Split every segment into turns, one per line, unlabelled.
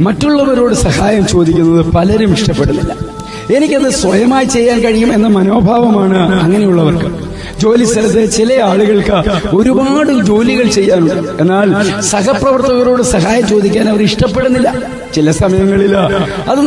മറ്റുള്ളവരോട് സഹായം ചോദിക്കുന്നത് പലരും ഇഷ്ടപ്പെടുന്നില്ല. എനിക്കത് സ്വയമായി ചെയ്യാൻ കഴിയും എന്ന മനോഭാവമാണ് അങ്ങനെയുള്ളവർക്ക്. ജോലി സ്ഥലത്ത് ചില ആളുകൾക്ക് ഒരുപാട് ജോലികൾ ചെയ്യാനുണ്ട്. എന്നാൽ സഹപ്രവർത്തകരോട് സഹായം ചോദിക്കാൻ അവർ ഇഷ്ടപ്പെടുന്നില്ല. ചില സമയങ്ങളിൽ അത്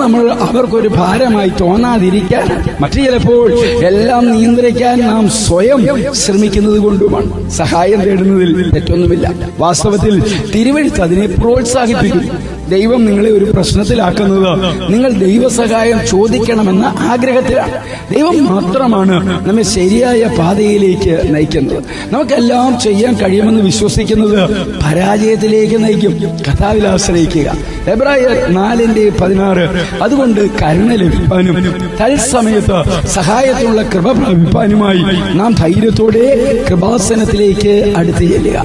അവർക്കൊരു ഭാരമായി തോന്നാതിരിക്കാൻ, മറ്റു ചിലപ്പോൾ എല്ലാം നിയന്ത്രിക്കാൻ നാം സ്വയം ശ്രമിക്കുന്നത് കൊണ്ടുമാണ്. സഹായം തേടുന്നതിൽ തെറ്റൊന്നുമില്ല. വാസ്തവത്തിൽ തിരുവെഴുത്ത് അതിനെ പ്രോത്സാഹിപ്പിക്കുന്നു. ദൈവം നിങ്ങളെ ഒരു പ്രശ്നത്തിലാക്കുന്നത് നിങ്ങൾ ദൈവസഹായം ചോദിക്കണമെന്ന ആഗ്രഹത്തിലാണ്. ദൈവം മാത്രമാണ് നമ്മെ ശരിയായ പാതയിലേക്ക് നയിക്കുന്നത്. നമുക്കെല്ലാം ചെയ്യാൻ കഴിയുമെന്ന് വിശ്വസിക്കുന്നത് പരാജയത്തിലേക്ക് നയിക്കും. കർത്താവിൽ ആശ്രയിക്കുക. എബ്രായർ 4:16. അതുകൊണ്ട് കരുണ ലഭിക്കാനും തത്സമയത്ത് സഹായത്തിനുള്ള കൃപ പ്രാപിപ്പാനുമായി നാം ധൈര്യത്തോടെ കൃപാസനത്തിലേക്ക് അടുത്ത് ചെല്ലുക.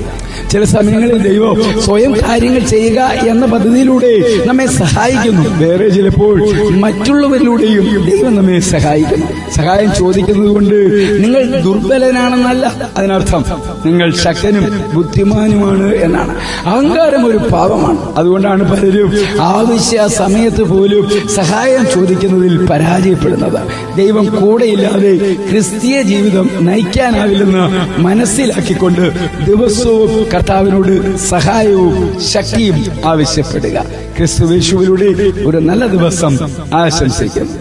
ചില സമയങ്ങളിൽ ദൈവം സ്വയം കാര്യങ്ങൾ ചെയ്യുക എന്ന പദ്ധതിയിലൂടെ നമ്മെ സഹായിക്കുന്നു. വേറെ ചിലപ്പോൾ മറ്റുള്ളവരിലൂടെയും ദൈവം നമ്മെ സഹായിക്കുന്നു. സഹായം ചോദിക്കുന്നത് കൊണ്ട് നിങ്ങൾ ദുർബലനാണെന്നല്ല അതിനർത്ഥം. നിങ്ങൾ ശക്തനും ബുദ്ധിമാനുമാണ് എന്നാണ്. അഹങ്കാരം ഒരു പാപമാണ്. അതുകൊണ്ടാണ് പലരും ആവശ്യ സമയത്ത് പോലും സഹായം ചോദിക്കുന്നതിൽ പരാജയപ്പെടുന്നത്. ദൈവം കൂടെയില്ലാതെ ക്രിസ്തീയ ജീവിതം നയിക്കാനാവില്ലെന്ന് മനസ്സിലാക്കിക്കൊണ്ട് ദിവസവും കർത്താവിനോട് സഹായവും ശക്തിയും ആവശ്യപ്പെടുക. ക്രിസ്തുയേശുവിലൂടെ ഒരു നല്ല ദിവസം ആശംസിക്കുന്നു.